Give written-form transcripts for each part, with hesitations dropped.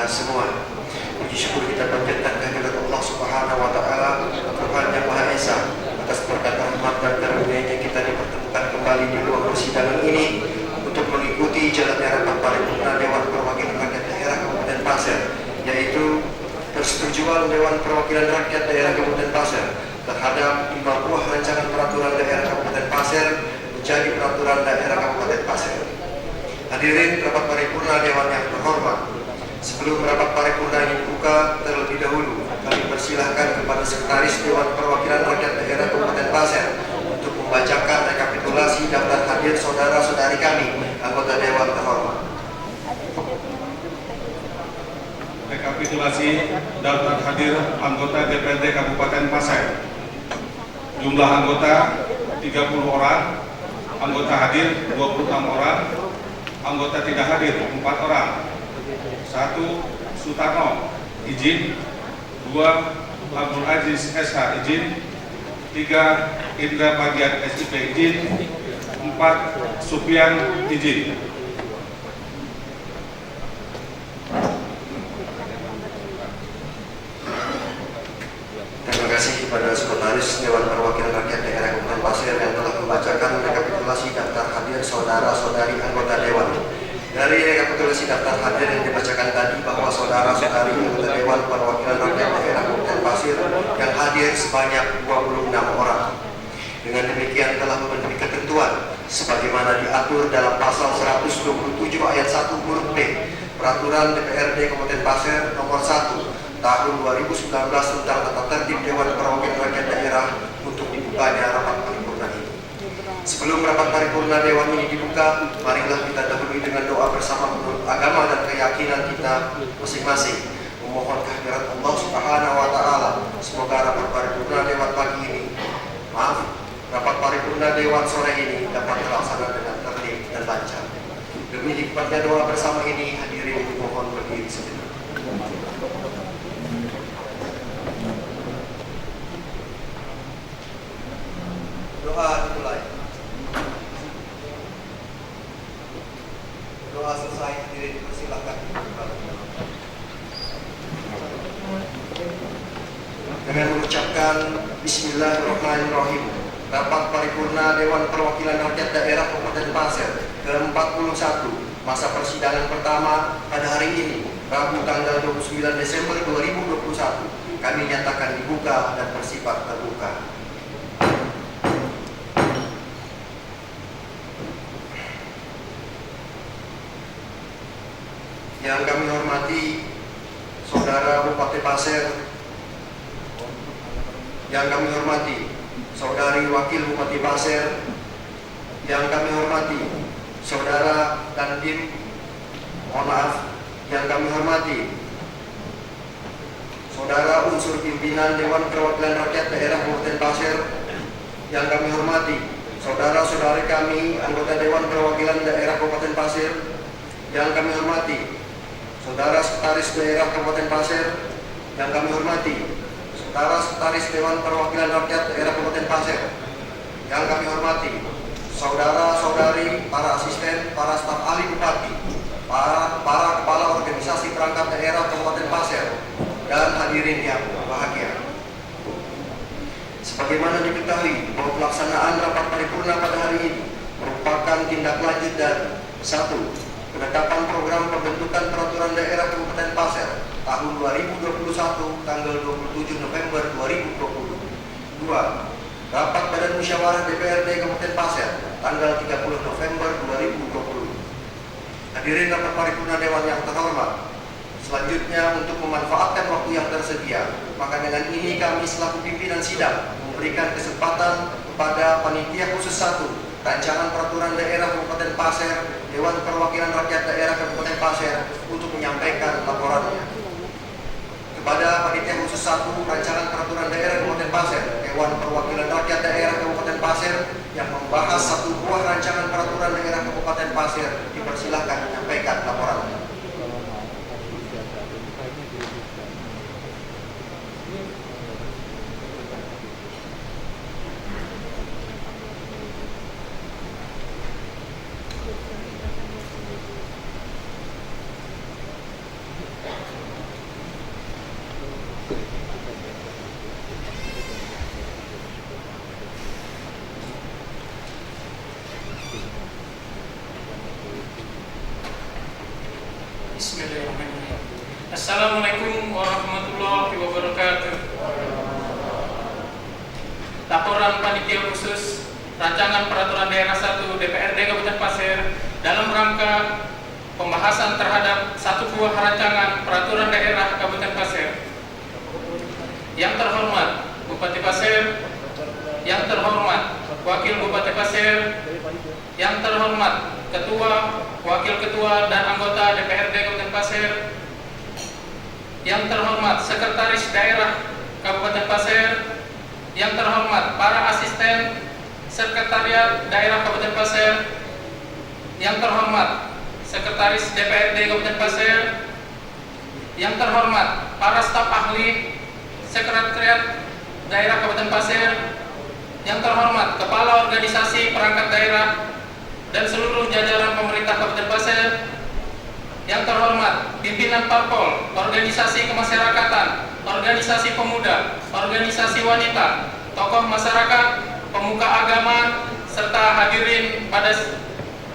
semua. Puji syukur kita panjatkan kehadirat Allah Subhanahu wa taala, Tuhan yang Maha Esa, atas berkat rahmat dan karunia-Nya kita dipertemukan kembali di ruang persidangan ini untuk mengikuti jalannya rapat paripurna Dewan Perwakilan Rakyat Daerah Kabupaten Pasir, yaitu persetujuan Dewan Perwakilan Rakyat Daerah Kabupaten Pasir terhadap 5 buah rancangan peraturan daerah Kabupaten Pasir menjadi peraturan daerah Kabupaten Pasir. Hadirin rapat paripurna Dewan yang terhormat, sebelum rapat paripurna ini dibuka, terlebih dahulu kami persilahkan kepada Sekretaris Dewan Perwakilan Rakyat Daerah Kabupaten Pasir untuk membacakan rekapitulasi daftar hadir saudara-saudari kami, anggota Dewan terhormat. Rekapitulasi daftar hadir anggota DPRD Kabupaten Pasir. Jumlah anggota 30 orang, anggota hadir 26 orang, anggota tidak hadir 4 orang. 1. Sutarno, izin. 2. Abdul Aziz SH, izin. 3. Indra Padian SIP, izin. 4. Supian, izin. Terima kasih kepada Sekretaris Dewan Perwakilan Rakyat Daerah Kabupaten Pasir yang telah membacakan rekapitulasi daftar hadir saudara-saudari anggota Dewan. Dari rekapitulasi daftar hadir yang dibacakan tadi bahwa saudara-saudari anggota Dewan Perwakilan Rakyat Daerah Kabupaten Pasir yang hadir sebanyak 26 orang. Dengan demikian telah memenuhi ketentuan sebagaimana diatur dalam pasal 127 ayat 1 huruf B Peraturan DPRD Kabupaten Pasir nomor 1 tahun 2019 tentang tata tertib Dewan Perwakilan Rakyat Daerah untuk dibukanya rapat paripurna ini. Sebelum rapat paripurna Dewan ini dibuka, marilah kita dahului dengan doa bersama menurut agama dan keyakinan kita masing-masing. Memohon kehadirat Allah Subhanahu wa taala. Semoga rapat paripurna Dewan pagi ini, rapat paripurna Dewan sore ini dapat terlaksana dengan tertib dan lancar. Demi hikmatnya doa bersama ini, hadirin mohon berdiri sebentar. Doa dimulai. Doa selesai, hadirin dipersilakan. Dengan mengucapkan Bismillahirrahmanirrahim, rapat paripurna Dewan Perwakilan Rakyat Daerah Kabupaten Pasir ke-41 masa persidangan pertama pada hari ini, Rabu tanggal 29 Desember 2021, kami nyatakan dibuka dan bersifat terbuka. Yang kami hormati Saudara Bupati Pasir, yang kami hormati Saudari Wakil Bupati Pasir, yang kami hormati Saudara Dandim, yang kami hormati Saudara unsur pimpinan Dewan Perwakilan Rakyat Daerah Kabupaten Pasir, yang kami hormati saudara-saudari kami anggota Dewan Perwakilan Daerah Kabupaten Pasir, yang kami hormati Saudara Sekretaris Daerah Kabupaten Pasir, yang kami hormati Saudara Sekretaris Dewan Perwakilan Rakyat Daerah Kabupaten Pasir, yang kami hormati saudara-saudari, para asisten, para staf ahli bupati, para kepala organisasi perangkat daerah Kabupaten Pasir, dan hadirin yang berbahagia. Sebagaimana diketahui bahwa pelaksanaan rapat paripurna pada hari ini merupakan tindak lanjut dari 1. Penetapan program pembentukan peraturan daerah Kabupaten Pasir tahun 2021 tanggal 27 November 2020. 2. Rapat Badan Musyawarah DPRD Kabupaten Pasir tanggal 30 November 2020. Hadirin rapat paripurna Dewan yang terhormat, selanjutnya untuk memanfaatkan waktu yang tersedia, maka dengan ini kami selaku pimpinan sidang memberikan kesempatan kepada Panitia Khusus 1 Rancangan Peraturan Daerah Kabupaten Pasir, Dewan Perwakilan Rakyat Daerah Kabupaten Pasir untuk menyampaikan laporannya. Kepada Panitia Khusus 1 Rancangan Peraturan Daerah Kabupaten Pasir, Dewan Perwakilan Rakyat Daerah Kabupaten Pasir yang membahas 1 buah rancangan peraturan daerah Kabupaten Pasir, dipersilahkan menyampaikan laporannya. Bismillahirrahmanirrahim. Assalamualaikum warahmatullahi wabarakatuh. Laporan Panitia Khusus Rancangan Peraturan Daerah 1 DPRD Kabupaten Pasir dalam rangka pembahasan terhadap satu buah rancangan peraturan daerah Kabupaten Pasir. Yang terhormat Bupati Pasir, yang terhormat Wakil Bupati Pasir, yang terhormat Ketua, Wakil Ketua dan anggota DPRD Kabupaten Pasir, yang terhormat Sekretaris Daerah Kabupaten Pasir, yang terhormat para asisten Sekretariat Daerah Kabupaten Pasir, yang terhormat Sekretaris DPRD Kabupaten Pasir, yang terhormat para staf ahli Sekretariat Daerah Kabupaten Pasir, yang terhormat Kepala Organisasi Perangkat Daerah dan seluruh jajaran pemerintah Kabupaten Pasir, yang terhormat pimpinan parpol, organisasi kemasyarakatan, organisasi pemuda, organisasi wanita, tokoh masyarakat, pemuka agama, serta hadirin pada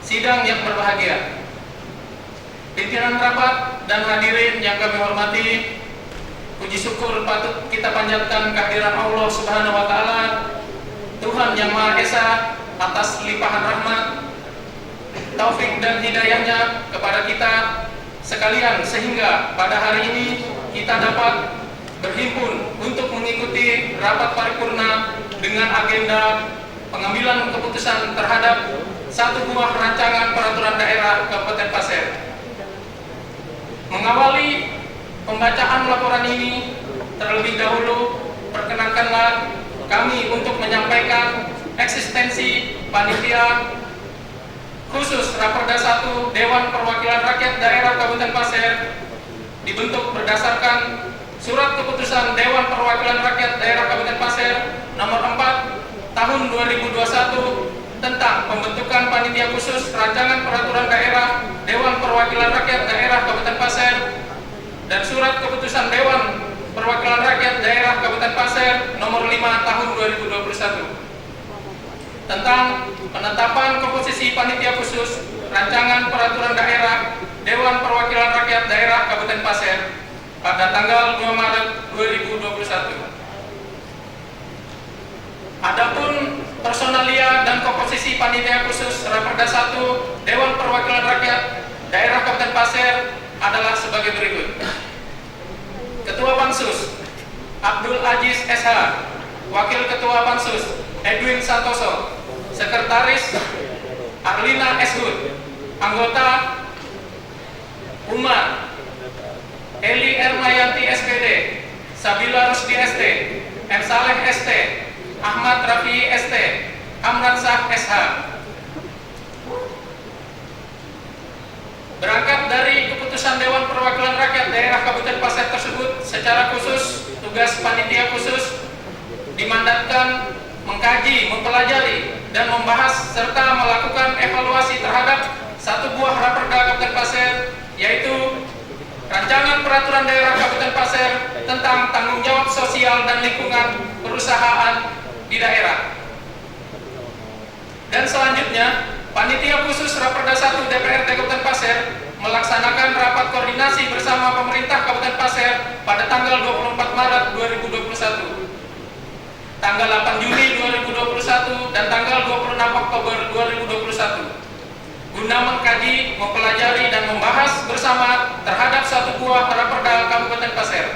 sidang yang berbahagia. Pimpinan rapat dan hadirin yang kami hormati, puji syukur patut kita panjatkan kehadiran Allah Subhanahu wa Ta'ala, Tuhan yang Maha Esa, atas limpahan rahmat, taufik dan hidayahnya kepada kita sekalian, sehingga pada hari ini kita dapat berhimpun untuk mengikuti rapat paripurna dengan agenda pengambilan keputusan terhadap satu buah rancangan peraturan daerah Kabupaten Pasir. Mengawali pembacaan laporan ini, terlebih dahulu perkenankanlah kami untuk menyampaikan eksistensi Panitia Khusus Raperda 1 Dewan Perwakilan Rakyat Daerah Kabupaten Pasir dibentuk berdasarkan Surat Keputusan Dewan Perwakilan Rakyat Daerah Kabupaten Pasir nomor 4 tahun 2021 tentang pembentukan Panitia Khusus Rancangan Peraturan Daerah Dewan Perwakilan Rakyat Daerah Kabupaten Pasir, dan Surat Keputusan Dewan Perwakilan Rakyat Daerah Kabupaten Pasir nomor 5 tahun 2021 tentang penetapan komposisi Panitia Khusus Rancangan Peraturan Daerah Dewan Perwakilan Rakyat Daerah Kabupaten Pasir pada tanggal 2 Maret 2021. Adapun personalia dan komposisi Panitia Khusus Raperda 1 Dewan Perwakilan Rakyat Daerah Kabupaten Pasir adalah sebagai berikut. Ketua Pansus Abdul Aziz SH, Wakil Ketua Pansus Edwin Santoso, Sekretaris Arlina S. Hud, Anggota Umar Eli Ermayanti SPD, Sabila Rusdi ST, M. Saleh ST, Ahmad Rafi ST, Amran Shah SH. Berangkat dari keputusan Dewan Perwakilan Rakyat Daerah Kabupaten Pasir tersebut, secara khusus tugas Panitia Khusus dimandatkan mengkaji, mempelajari, dan membahas serta melakukan evaluasi terhadap satu buah Raperda Kabupaten Pasir, yaitu Rancangan Peraturan Daerah Kabupaten Pasir tentang tanggung jawab sosial dan lingkungan perusahaan di daerah. Dan selanjutnya, Panitia Khusus Raperda 1 DPRD Kabupaten Pasir melaksanakan rapat koordinasi bersama pemerintah Kabupaten Pasir pada tanggal 24 Maret 2021, tanggal 8 Juni 2021, dan tanggal 26 Oktober 2021, guna mengkaji, mempelajari, dan membahas bersama terhadap satu buah Raperda Kabupaten Pasir.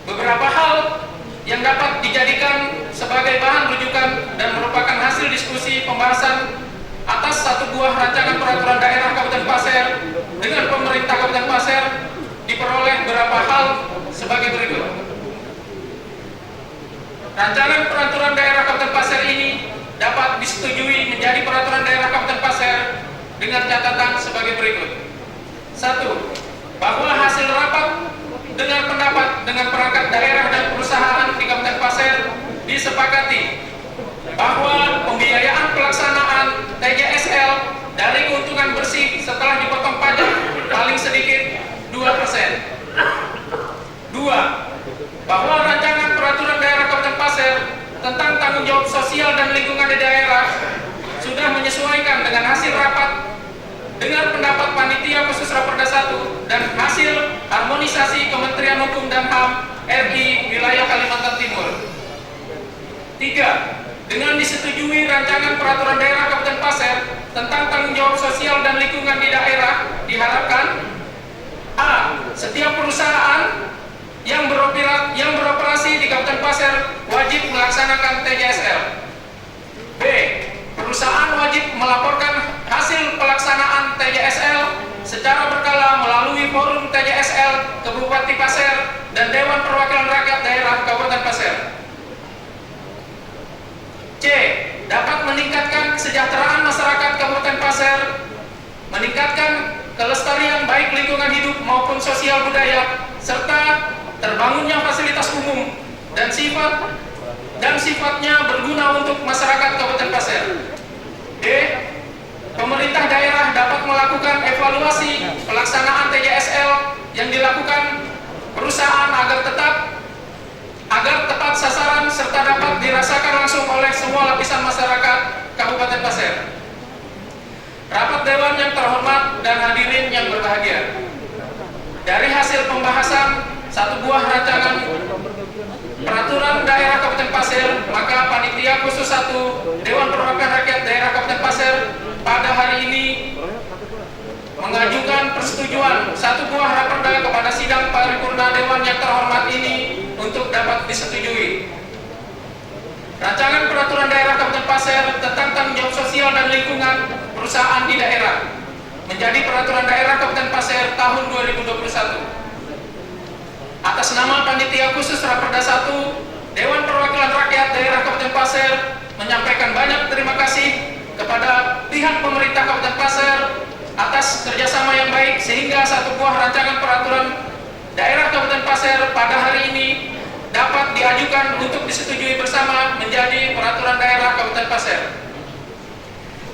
Beberapa hal yang dapat dijadikan sebagai bahan rujukan dan merupakan hasil diskusi pembahasan atas satu buah rancangan peraturan daerah Kabupaten Pasir dengan pemerintah Kabupaten Pasir diperoleh beberapa hal sebagai berikut. Rancangan peraturan daerah Kabupaten Pasir ini dapat disetujui menjadi peraturan daerah Kabupaten Pasir dengan catatan sebagai berikut. 1. Bahwa hasil rapat dengan pendapat dengan perangkat daerah dan perusahaan di Kabupaten Pasir disepakati bahwa pembiayaan pelaksanaan TJSL dari keuntungan bersih setelah dipotong pajak paling sedikit 2%. 2. Bahwa rancangan peraturan daerah Kabupaten Pasir tentang tanggung jawab sosial dan lingkungan di daerah sudah menyesuaikan dengan hasil rapat dengan pendapat Panitia Khusus HAM RI wilayah Kalimantan Timur. 3. Dengan disetujui rancangan peraturan daerah Kabupaten Pasir tentang tanggung jawab sosial dan lingkungan di daerah, diharapkan A. Setiap perusahaan yang beroperasi di Kabupaten Pasir wajib melaksanakan TJSL. B. Perusahaan wajib melaporkan hasil pelaksanaan TJSL secara berkala melalui forum TJSL ke Bupati Pasir dan Dewan Perwakilan Rakyat Daerah Kabupaten Pasir. C. Dapat meningkatkan kesejahteraan masyarakat Kabupaten Pasir, meningkatkan kelestarian baik lingkungan hidup maupun sosial budaya, serta terbangunnya fasilitas umum dan sifatnya berguna untuk masyarakat Kabupaten Pasir. D. Pemerintah daerah dapat melakukan evaluasi pelaksanaan TJSL yang dilakukan perusahaan agar tepat sasaran serta dapat dirasakan langsung oleh semua lapisan masyarakat Kabupaten Pasir. Rapat Dewan yang terhormat dan hadirin yang berbahagia, dari hasil pembahasan satu buah rancangan peraturan daerah Kabupaten Pasir, maka Panitia Khusus 1 Dewan Perwakilan Rakyat Daerah Kabupaten Pasir pada hari ini mengajukan persetujuan satu buah raperda kepada sidang paripurna Dewan yang terhormat ini untuk dapat disetujui. Rancangan peraturan daerah Kabupaten Pasir tentang tanggung jawab sosial dan lingkungan perusahaan di daerah menjadi peraturan daerah Kabupaten Pasir tahun 2021. Atas nama Panitia Khusus Raperda 1 Dewan Perwakilan Rakyat Daerah Kabupaten Pasir menyampaikan banyak terima kasih kepada pihak pemerintah Kabupaten Pasir atas kerjasama yang baik sehingga satu buah rancangan peraturan daerah Kabupaten Pasir pada hari ini dapat diajukan untuk disetujui bersama menjadi peraturan daerah Kabupaten Pasir.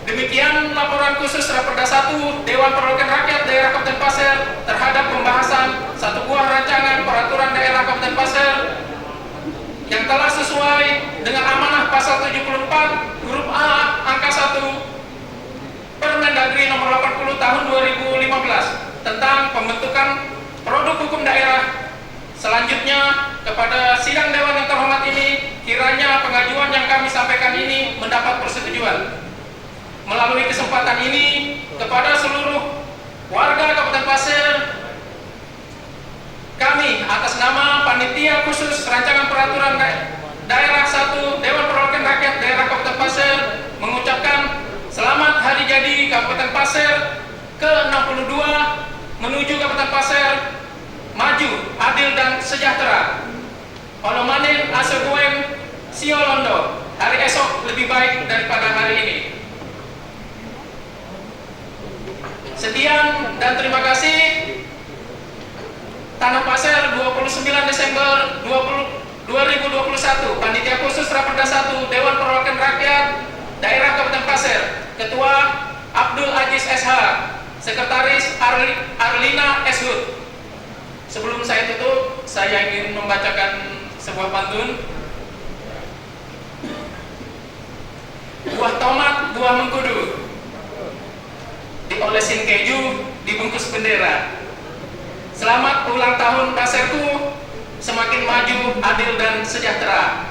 Demikian laporan khusus Raperda 1 Dewan Perwakilan Rakyat Daerah Kabupaten Pasir terhadap pembahasan satu buah rancangan peraturan daerah Kabupaten Pasir yang telah sesuai dengan amanah pasal 74 huruf A angka 1 Permendagri nomor 80 tahun 2015 tentang pembentukan produk hukum daerah. Selanjutnya kepada sidang Dewan yang terhormat ini, kiranya pengajuan yang kami sampaikan ini mendapat persetujuan. Melalui kesempatan ini kepada seluruh warga Kabupaten Pasir, kami atas nama Panitia Khusus Rancangan Peraturan Daerah 1 Dewan Perwakilan Rakyat Daerah Kabupaten Pasir mengucapkan selamat Hari Jadi Kabupaten Pasir ke-62 menuju Kabupaten Pasir maju, adil dan sejahtera. Olomanin aseguen siolondo, hari esok lebih baik daripada hari ini. Sekian dan terima kasih. Tanah Pasir 29 Desember 2021, Panitia Khusus Raperda 1 Dewan Perwakilan Rakyat Daerah Kabupaten Pasir, Ketua Abdul Aziz SH, Sekretaris Arlina Eshud. Sebelum saya tutup, saya ingin membacakan sebuah pantun. Buah tomat, buah mengkudu, diolesin keju, dibungkus bendera. Selamat ulang tahun Pasirku, semakin maju, adil dan sejahtera.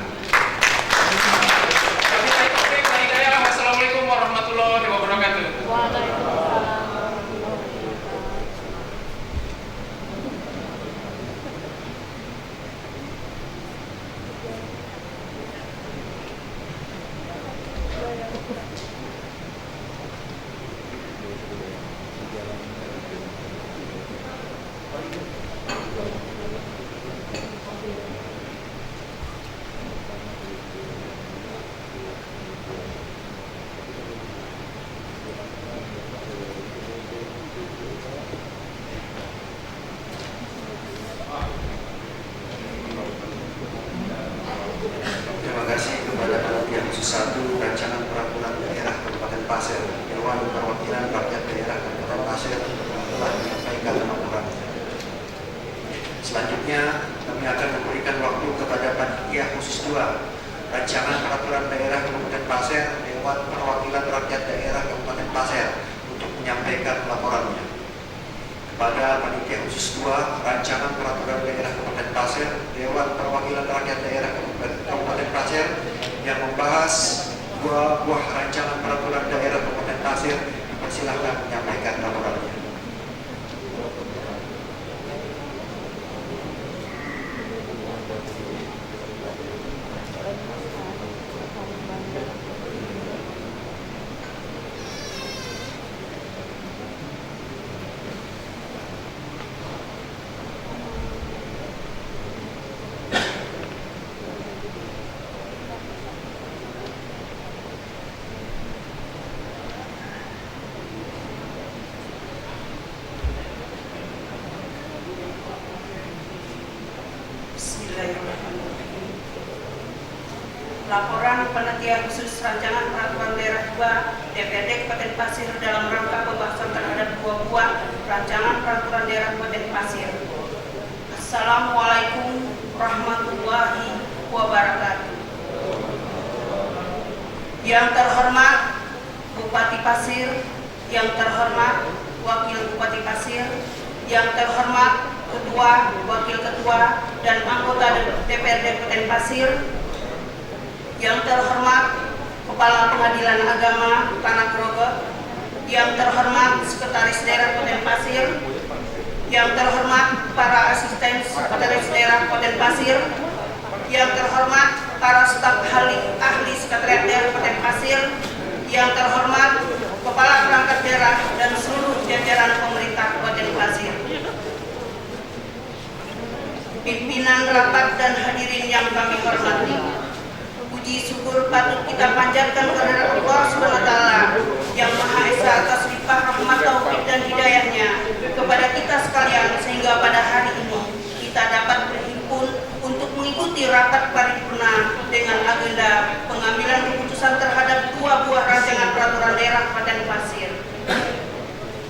Wassalamualaikum warahmatullahi wabarakatuh. Terima kasih kepada Panitia Khusus 1 Rancangan Peraturan Daerah Kabupaten Pasir Dewan Perwakilan Rakyat Daerah Kabupaten Pasir yang telah menyampaikan laporannya. Selanjutnya kami akan memberikan waktu kepada Panitia Khusus 2 Rancangan Peraturan Daerah Kabupaten Pasir Dewan Perwakilan Rakyat Daerah Kabupaten Pasir untuk menyampaikan laporannya. pada Panitia Khusus 2 Rancangan Peraturan Daerah Kabupaten Pasir, Dewan Perwakilan Rakyat Daerah Kabupaten Pasir yang membahas dua buah rancangan peraturan daerah Kabupaten Pasir. Silakan menyampaikan laporannya. Laporan Panitia Khusus Rancangan Peraturan Daerah 2 DPRD Kabupaten Pasir dalam rangka pembahasan terhadap dua buah rancangan peraturan daerah Kabupaten Pasir. Assalamualaikum warahmatullahi wabarakatuh. Yang terhormat Bupati Pasir, yang terhormat Wakil Bupati Pasir, yang terhormat Ketua, Wakil Ketua, dan anggota DPRD Kabupaten Pasir, yang terhormat Kepala Pengadilan Agama Tanah Grogol, yang terhormat Sekretaris Daerah Kabupaten Pasir, yang terhormat para asisten Sekretaris Daerah Kabupaten Pasir, yang terhormat para staf ahli Sekretariat Daerah Kabupaten Pasir, yang terhormat Kepala Perangkat Daerah dan seluruh jajaran pemerintah Kabupaten Pasir, pimpinan rapat dan hadirin yang kami hormati. Puji syukur patut kita panjatkan kepada Allah SWT yang Maha Esa atas limpah rahmat, taufik dan hidayahnya kepada kita sekalian, sehingga pada hari ini kita dapat berhimpun untuk mengikuti rapat paripurna dengan agenda pengambilan keputusan terhadap dua buah rancangan peraturan daerah Kabupaten Pasir.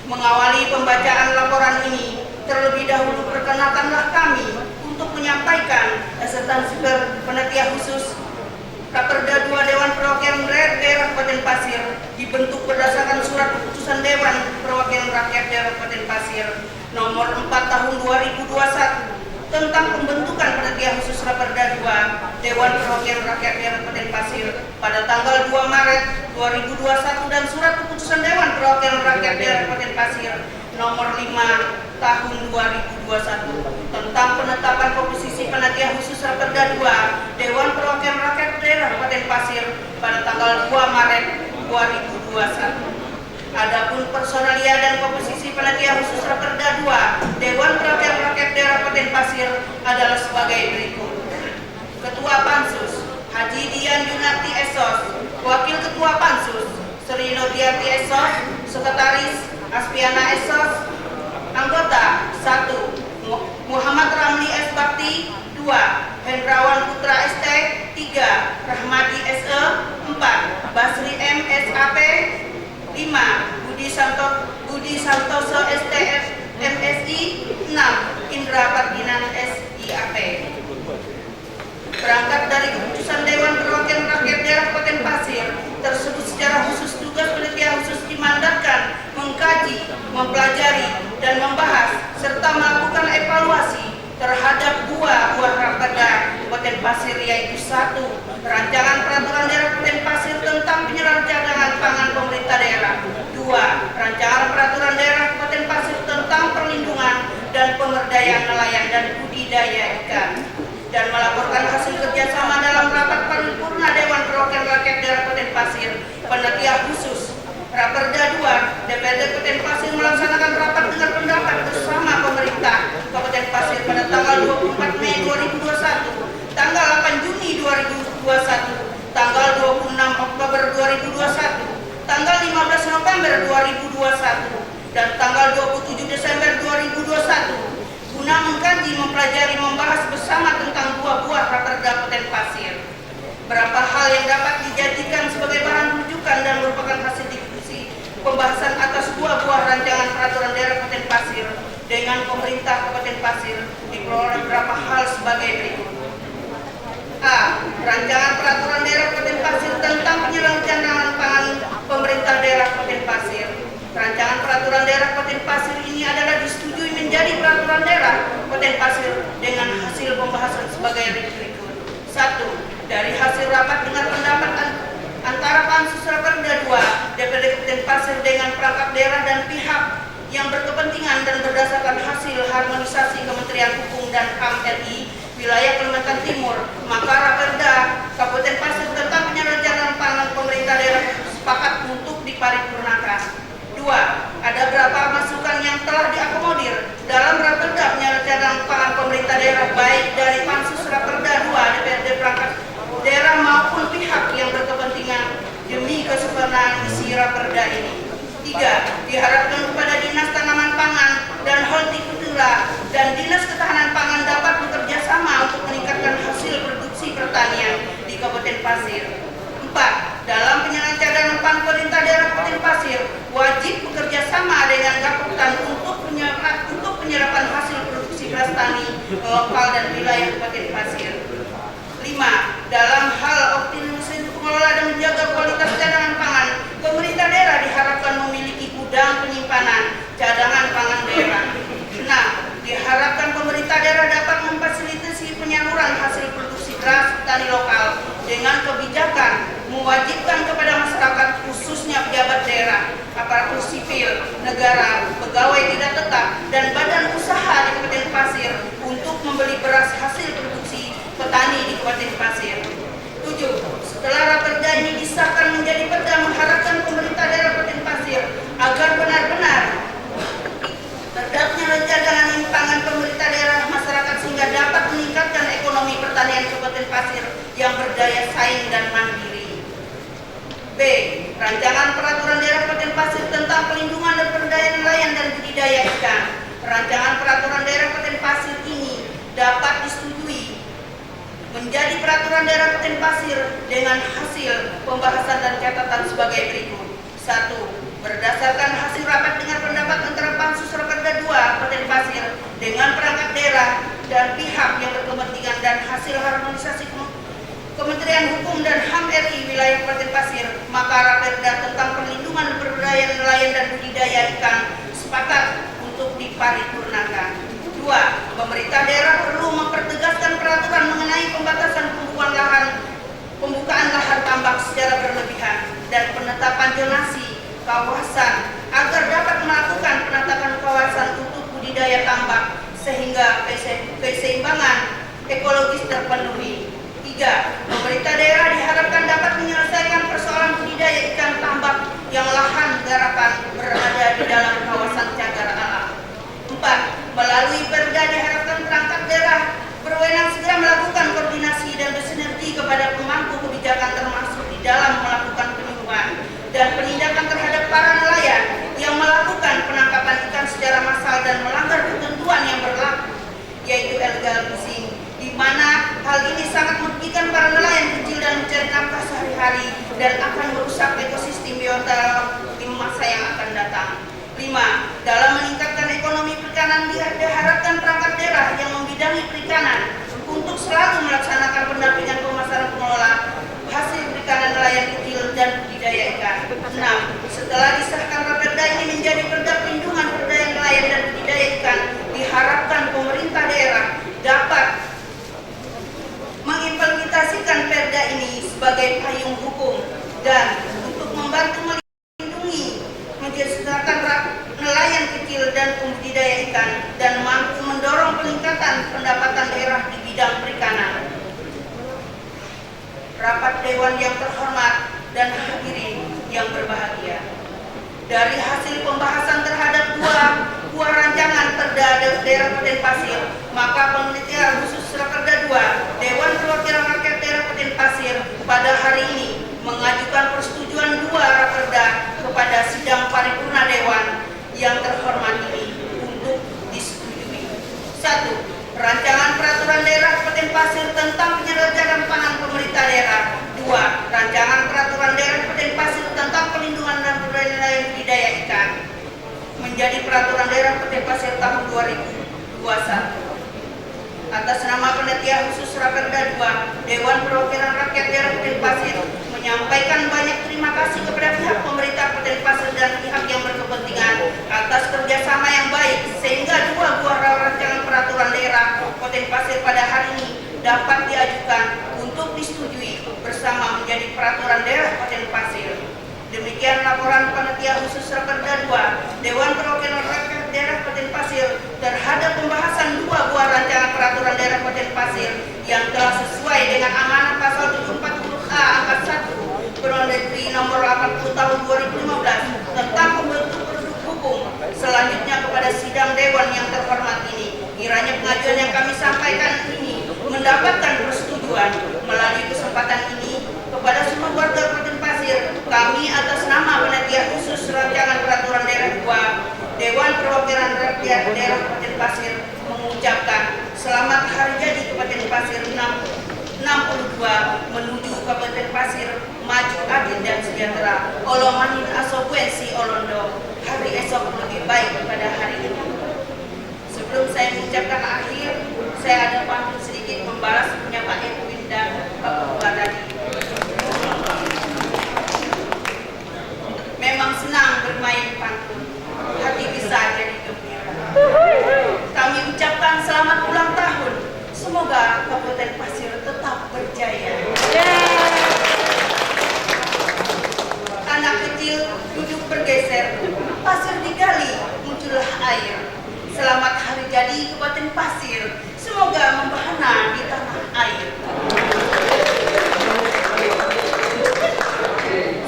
Mengawali pembacaan laporan ini, terlebih dahulu perkenalkanlah kami untuk menyampaikan esensi Panitia Khusus Raperda 2 Dewan Perwakilan Daerah Kabupaten Pasir dibentuk berdasarkan surat keputusan Dewan Perwakilan Rakyat Daerah Kabupaten Pasir nomor 4 tahun 2021 tentang pembentukan Panitia Khusus Raperda 2 Dewan Perwakilan Rakyat Daerah Kabupaten Pasir pada tanggal 2 Maret 2021 dan surat keputusan Dewan Perwakilan Rakyat Daerah Kabupaten Pasir nomor 5 tahun 2021 tentang penetapan komposisi Panitia Khusus Raperda 2 Dewan Perwakilan Rakyat Daerah Kabupaten Pasir pada tanggal 2 Maret 2021. Adapun personalia dan komposisi Panitia Khusus Raperda 2 Dewan Perwakilan Rakyat Daerah Kabupaten Pasir adalah sebagai berikut. Ketua Pansus Haji Dian Yunarti Esos, Wakil Ketua Pansus Sri Nodiati Esos, Sekretaris Aspiana Esos. Anggota 1 Muhammad Ramli S. Bakti, 2 Hendrawan Putra ST, 3 Rahmadi SE, 4 Basri M. SAP, 5 Budi Santoso STF MSI, 6 Indra Ferdinand SIAP. Berangkat dari keputusan Dewan Perwakilan Rakyat Daerah Kabupaten Pasir tersebut, secara khusus tugas Panitia Khusus dimandatkan mengkaji, mempelajari, dan membahas serta melakukan evaluasi terhadap dua buah raperda Kabupaten Pasir, yaitu 1 Rancangan Peraturan Daerah Kabupaten Pasir tentang penyalahgunaan pangan pemerintah daerah, 2 Rancangan Peraturan Daerah Kabupaten Pasir tentang perlindungan dan pemberdayaan nelayan dan budidaya ikan, dan melaporkan hasil kerjasama dalam rapat paripurna Dewan Perwakilan Rakyat Daerah Kabupaten Pasir. Panitia Khusus Raperda 2 DPRD Kabupaten Pasir melaksanakan rapat dengar pendapat bersama pemerintah Kabupaten Pasir pada tanggal 24 Mei 2021, tanggal 8 Juni 2021, tanggal 26 Oktober 2021, tanggal 15 November 2021, dan tanggal 27 Desember 2021 guna mengkaji, mempelajari, membahas bersama tentang dua buah raperda Kabupaten Pasir. Berapa hal yang dapat dijadikan sebagai bahan rujukan dan merupakan hasil diskusi pembahasan atas dua buah rancangan peraturan daerah Kabupaten Pasir dengan pemerintah Kabupaten Pasir diperoleh beberapa hal sebagai berikut. A. Rancangan peraturan daerah Kabupaten Pasir tentang penyalahgunaan pangan pemerintah daerah Kabupaten Pasir. Rancangan peraturan daerah Kabupaten Pasir ini adalah disetujui Kabupaten Pasir dengan hasil pembahasan sebagai berikut. 1. Dari hasil rapat dengar pendapat antara Pansus Raperda 2 DPRD Kabupaten Pasir dengan perangkat daerah dan pihak yang berkepentingan dan berdasarkan hasil harmonisasi Kementerian Hukum dan HAM RI wilayah Kalimantan Timur, maka Raperda Kabupaten Pasir tentang penyelenggaraan pangan pemerintah daerah sepakat untuk diparipurnakan. 2. Ada beberapa masukan yang telah diakomodir dalam Raperda penyelenggaraan pangan pemerintah daerah baik dari Pansus Raperda 2 DPRD perangkat daerah maupun pihak yang berkepentingan demi kesempurnaan isi Raperda ini. 3. Diharapkan kepada Dinas Tanaman Pangan dan Hortikultura dan Dinas Ketahanan Pangan dapat bekerja sama untuk meningkatkan hasil produksi pertanian di Kabupaten Pasir. 4. Dalam penyelenggaraan pangan pemerintah daerah Kabupaten Pasir wajib bekerja sama dengan Gapoktan untuk penyerapan hasil produksi beras tani lokal dan wilayah Kabupaten Pasir. 5. Dalam hal optimalisasi pengelola dan menjaga kualitas cadangan pangan, pemerintah daerah diharapkan memiliki gudang penyimpanan cadangan pangan daerah. 6. Diharapkan pemerintah daerah dapat memfasilitasi penyaluran hasil produksi beras tani lokal dengan kebijakan mewajibkan kepada masyarakat khususnya pejabat daerah, aparatur sipil negara, pegawai tidak tetap, dan badan usaha di Kabupaten Pasir untuk membeli beras hasil produksi petani di Kabupaten Pasir. 7. Setelah Raperda ini disahkan menjadi perda, mengharapkan pemerintah daerah Kabupaten Pasir agar benar-benar terdapatnya cadangan pangan pemerintah daerah masyarakat sehingga dapat meningkatkan ekonomi pertanian Kabupaten Pasir yang berdaya saing dan mandiri. B. Rancangan Peraturan Daerah Kabupaten Pasir tentang pelindungan dan pemberdayaan nelayan dan budidaya ikan. Rancangan Peraturan Daerah Kabupaten Pasir ini dapat disetujui menjadi Peraturan Daerah Kabupaten Pasir dengan hasil pembahasan dan catatan sebagai berikut. 1. Berdasarkan hasil rapat dengar pendapat antara Pansus Raperda 2 Kabupaten Pasir dengan perangkat daerah dan pihak yang berkepentingan dan hasil harmonisasi Kementerian Hukum dan HAM RI wilayah Kabupaten Pasir, maka Raperda tentang perlindungan pemberdayaan nelayan dan budidaya ikan sepakat untuk diparipurnakan. 2. Pemerintah daerah perlu mempertegaskan peraturan mengenai pembatasan pembukaan lahan tambak secara berlebihan dan penetapan zonasi kawasan agar dapat melakukan penetapan kawasan untuk budidaya tambak sehingga keseimbangan ekologis terpenuhi. 3. Pemerintah daerah diharapkan dapat menyelesaikan persoalan budidaya ikan tambak yang lahan garapan berada di dalam kawasan cagar alam. 4. Melalui perda diharapkan perangkat daerah berwenang segera melakukan koordinasi dan bersinergi kepada pemangku kebijakan termasuk di dalam melakukan penyuluhan dan penindakan terhadap para nelayan yang melakukan penangkapan ikan secara massal dan melanggar ketentuan yang berlaku, yaitu illegal fishing, di mana hal ini sangat merugikan para nelayan kecil dan mencari nafkah sehari-hari dan akan merusak ekosistem biota di masa yang akan datang. 5. Dalam meningkatkan ekonomi perikanan diharapkan perangkat daerah yang membidangi perikanan untuk selalu melaksanakan pendampingan pemasaran pengelola hasil perikanan nelayan kecil dan budidaya ikan. 6. Setelah disahkan Raperda ini menjadi perda perlindungan pemberdayaan nelayan dan budidaya ikan, diharapkan pemerintah daerah dapat mengimplementasikan perda ini sebagai payung hukum dan untuk membantu melindungi mensejahterakan nelayan kecil dan pembudidaya ikan dan mampu mendorong peningkatan pendapatan daerah di bidang perikanan. Rapat Dewan yang terhormat dan hadirin yang berbahagia, dari hasil pembahasan terhadap dua buah rancangan perda daerah Kabupaten Pasir, maka Panitia Khusus Raperda 2 Dewan Perwakilan Rakyat Daerah Kabupaten Pasir pada hari ini mengajukan persetujuan dua raperda kepada sidang paripurna Dewan yang terhormat ini untuk disetujui. 1. Rancangan Peraturan Daerah Kabupaten Pasir tentang penyelenggaraan pangan pemerintah daerah. 2. Rancangan Peraturan Daerah Kabupaten Pasir tentang pelindungan dan pemberdayaan budidaya ikan menjadi Peraturan Daerah Kabupaten Pasir tahun 2021. Atas nama Panitia Khusus Raperda 2 Dewan Perwakilan Rakyat Daerah Kabupaten Pasir menyampaikan banyak terima kasih kepada pihak pemerintah Kabupaten Pasir dan pihak yang berkepentingan atas kerjasama yang baik sehingga dua buah rancangan peraturan daerah Panitia Khusus Raperda 2 Dewan Perwakilan Rakyat Daerah Kabupaten Pasir terhadap pembahasan 2 buah rancangan peraturan daerah Kabupaten Pasir yang telah sesuai dengan amanat pasal 740A angka 1 Permendagri nomor 80 tahun 2015 tentang pembentuk produk hukum. Selanjutnya kepada sidang dewan yang terhormat ini, kiranya pengajuan yang kami sampaikan ini mendapatkan persetujuan. Melalui kesempatan ini kepada semua warga Kabupaten Pasir, kami atas nama Panitia Khusus Rancangan Peraturan Daerah 2 Dewan Perwakilan Rakyat Daerah Kabupaten Pasir mengucapkan selamat hari jadi Kabupaten Pasir 62 menuju Kabupaten Pasir maju, adil dan sejahtera. Olomanin asokuensi olondo, hari esok lebih baik daripada hari ini. Sebelum saya mengucapkan akhir, saya ada pantun sedikit membalas punya Pak Edwin dan Bapak tadi. Memang senang bermain pantun, hati bisa jadi gembira. Kami ucapkan selamat ulang tahun. Semoga Kabupaten Pasir tetap berjaya. Anak kecil duduk bergeser, pasir digali, muncullah air. Selamat hari jadi Kabupaten Pasir. Semoga membahana di tanah air.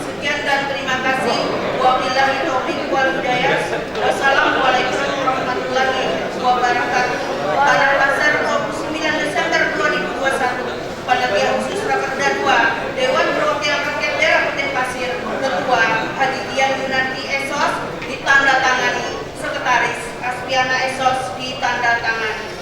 Sekian dan terima kasih. Wabillahi taufiq wal hidayah. Wassalamualaikum warahmatullahi wabarakatuh. Tanah Pasir 29 Desember 2021. Panitia Khusus Raperda 2 Dewan Perwakilan Rakyat Daerah Kabupaten Pasir, Ketua Haji Dian Yunarti Esos ditandatangani, Sekretaris Aspiana Esos ditandatangani.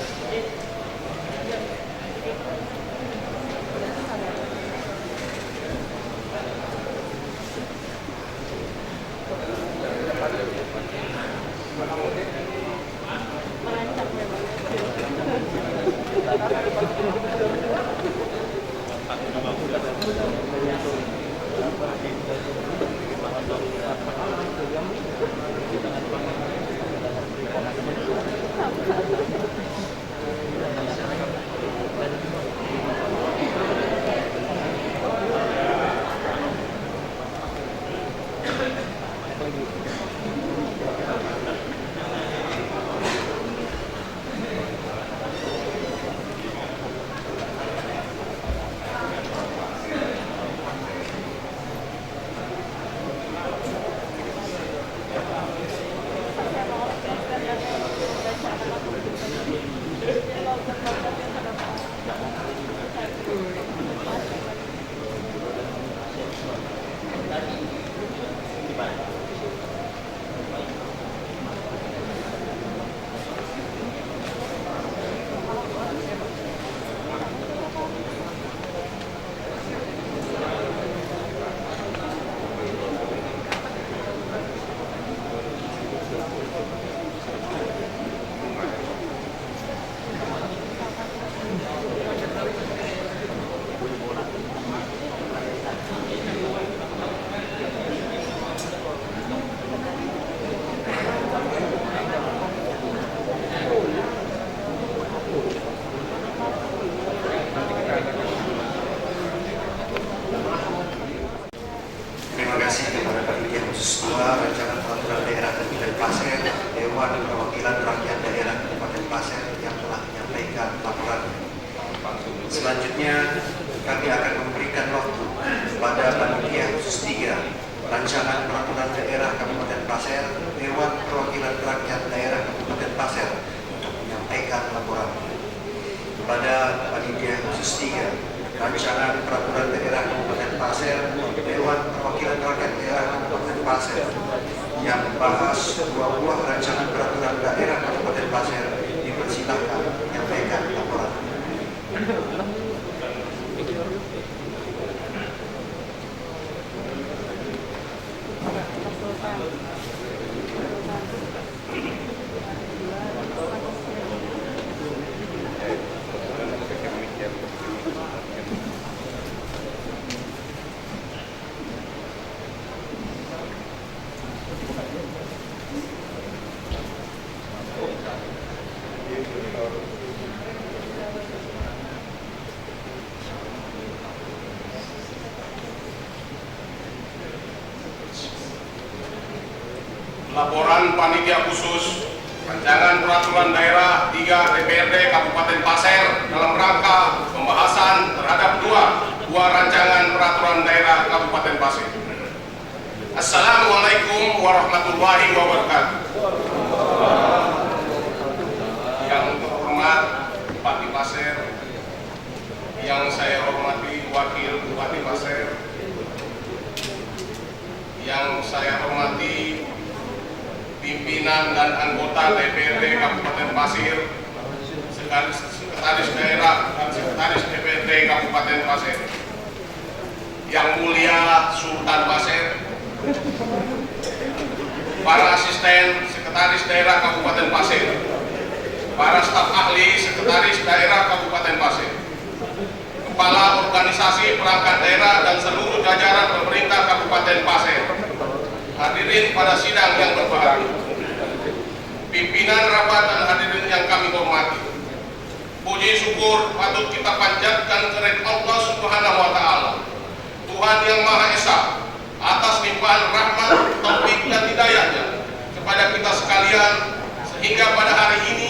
Rancangan Peraturan Daerah Kabupaten Pasir, Dewan Perwakilan Rakyat Daerah Kabupaten Pasir yang telah menyampaikan laporan. Selanjutnya, kami akan memberikan waktu kepada Panitia Khusus 3 Rancangan Peraturan Daerah Kabupaten Pasir, Dewan Perwakilan Rakyat Daerah Kabupaten Pasir untuk menyampaikan laporan. Kepada Panitia Khusus 3 Rancangan Peraturan Daerah Kabupaten Pasir, Dewan Perwakilan Rakyat Daerah Kabupaten Pasir yang membahas 2 buah rancangan peraturan daerah Kabupaten Pasir, dipersilahkan menyampaikan laporan. Laporan Panitia Khusus Rancangan Peraturan Daerah 3 DPRD Kabupaten Pasir dalam rangka pembahasan terhadap dua rancangan peraturan daerah Kabupaten Pasir. Assalamualaikum warahmatullahi wabarakatuh. Yang terhormat Bupati Pasir, yang saya hormati Wakil Bupati Pasir, yang saya hormati pimpinan dan anggota DPRD Kabupaten Pasir, Sekretaris Daerah dan Sekretaris DPRD Kabupaten Pasir, yang mulia Sultan Pasir, para asisten Sekretaris Daerah Kabupaten Pasir, para staf ahli Sekretaris Daerah Kabupaten Pasir, Kepala Organisasi Perangkat Daerah dan seluruh jajaran pemerintah Kabupaten Pasir, hadirin pada sidang yang berbahagia, pimpinan rapat dan hadirin yang kami hormati. Puji syukur patut kita panjatkan kepada Allah Subhanahu wa Ta'ala, Tuhan yang Maha Esa, atas limpahan rahmat, taufik dan hidayahnya kepada kita sekalian, sehingga pada hari ini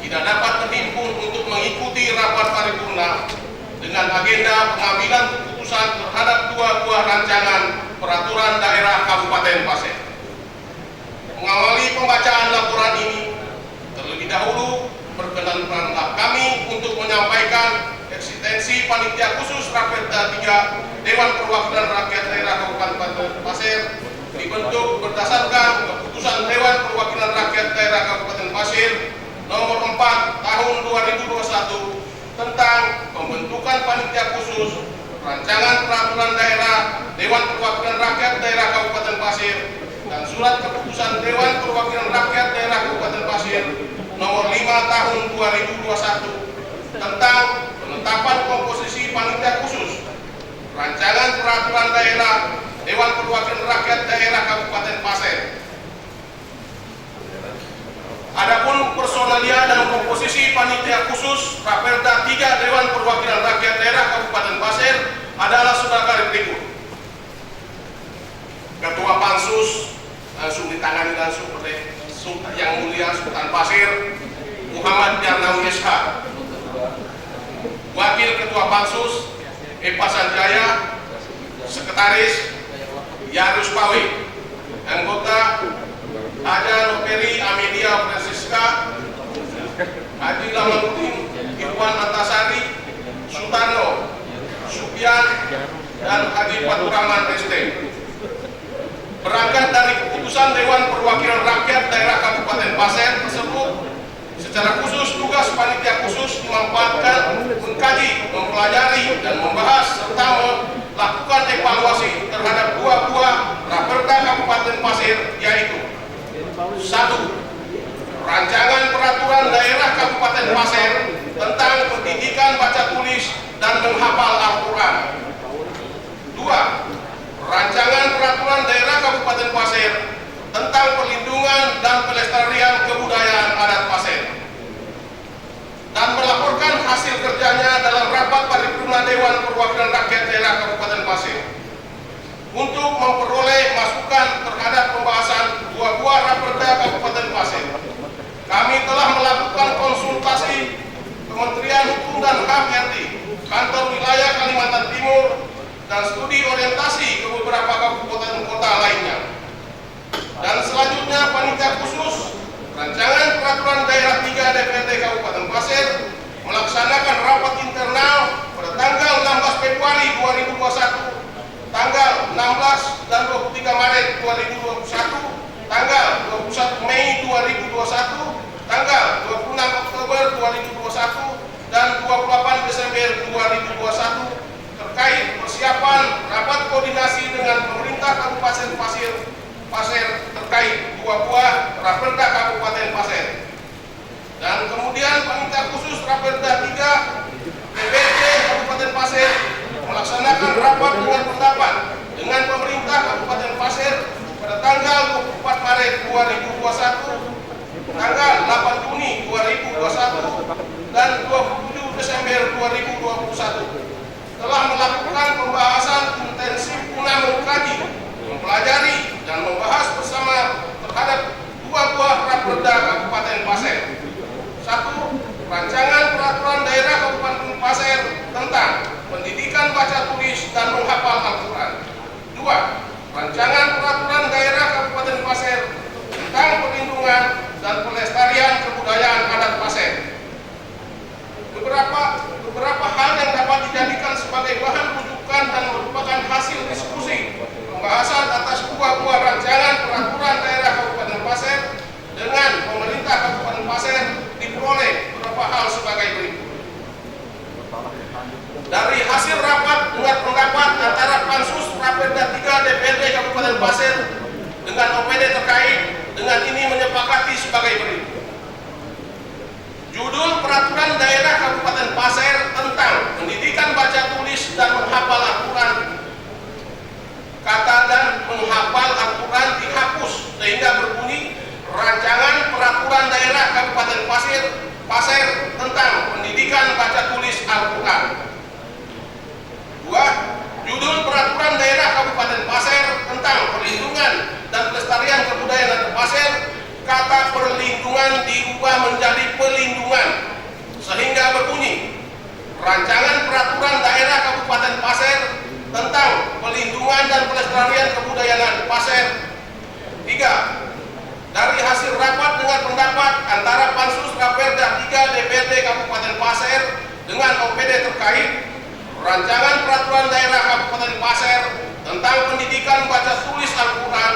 kita dapat berhimpun untuk mengikuti rapat paripurna dengan agenda pengambilan keputusan terhadap dua buah rancangan peraturan daerah Kabupaten Pasir. Mengawali pembacaan laporan ini, terlebih dahulu perkenankanlah kami untuk menyampaikan eksistensi Panitia Khusus Raperda 3 Dewan Perwakilan Rakyat Daerah Kabupaten Pasir dibentuk berdasarkan keputusan Dewan Perwakilan Rakyat Daerah Kabupaten Pasir nomor 4 tahun 2021 tentang pembentukan Panitia Khusus Rancangan Peraturan Daerah Dewan Perwakilan Rakyat Daerah Kabupaten Pasir dan Surat Keputusan Dewan Perwakilan Rakyat Daerah Kabupaten Pasir nomor 5 tahun 2021 tentang penetapan komposisi Panitia Khusus Rancangan Peraturan Daerah Dewan Perwakilan Rakyat Daerah Kabupaten Pasir. Adapun personalia dan komposisi Panitia Khusus Raperda 3 Dewan Perwakilan Rakyat Daerah Kabupaten Pasir adalah sebagai berikut. Ketua Pansus langsung ditangani langsung oleh Yang Mulia Sultan Pasir Muhammad Yarnawi SH. Wakil Ketua Pansus Epa Sanjaya, Sekretaris Yarus Pawi, anggota Haja Noperi Amelia Francisca, Haji Lamanuddin Irwan Antasari, Sutarno Supian, dan Haji Paturaman ST. Berangkat dari keputusan Dewan Perwakilan Rakyat Daerah Kabupaten Pasir tersebut, secara khusus tugas Panitia Khusus dimanfaatkan mengkaji, mempelajari, dan membahas serta melakukan evaluasi terhadap dua buah Raperda Kabupaten Pasir, yaitu 1. Rancangan Peraturan Daerah Kabupaten Pasir tentang pendidikan baca tulis dan menghafal Al-Quran. 2. Rancangan Peraturan Daerah Kabupaten Pasir tentang perlindungan dan pelestarian kebudayaan adat Pasir, dan melaporkan hasil kerjanya dalam rapat paripurna Dewan Perwakilan Rakyat Daerah Kabupaten Pasir. Untuk memperoleh masukan terhadap pembahasan dua buah Raperda Kabupaten Pasir, kami telah melakukan konsultasi Kementerian Hukum dan HAM RI, Kantor Wilayah Kalimantan Timur, dan studi orientasi ke beberapa kabupaten kota lainnya. Dan selanjutnya Panitia Khusus Rancangan Peraturan Daerah 3 DPRD Kabupaten Pasir melaksanakan rapat internal pada tanggal 16 Februari 2021, tanggal 16 dan 23 Maret 2021, tanggal 21 Mei 2021, tanggal 26 Oktober 2021, dan 28 Desember 2021 terkait persiapan rapat koordinasi dengan pemerintah Kabupaten Pasir terkait dua buah Raperda Kabupaten Pasir. Dan kemudian Panitia Khusus Raperda 3 DPRD Kabupaten Pasir melaksanakan rapat dengan pendapat dengan pemerintah Kabupaten Pasir pada tanggal 24 Maret 2021, tanggal 8 Juni 2021, dan 27 Desember 2021 telah melakukan pembahasan intensif guna mengkaji, mempelajari, dan membahas bersama terhadap Judul Peraturan Daerah Kabupaten Pasir tentang pendidikan baca tulis dan menghafal Al-Quran. Kata dan menghafal Al-Quran dihapus sehingga berbunyi Rancangan Peraturan Daerah Kabupaten Pasir tentang pendidikan baca tulis Al-Quran. 2. Judul Peraturan Daerah Kabupaten Pasir tentang perlindungan dan pelestarian kebudayaan Pasir. Kata perlindungan diubah menjadi pelindungan sehingga berbunyi Rancangan Peraturan Daerah Kabupaten Pasir tentang pelindungan dan pelestarian kebudayaan Pasir. 3. Dari hasil rapat dengan pendapat antara Pansus Raperda 3 DPRD Kabupaten Pasir dengan OPD terkait, Rancangan Peraturan Daerah Kabupaten Pasir tentang pendidikan baca tulis Al-Quran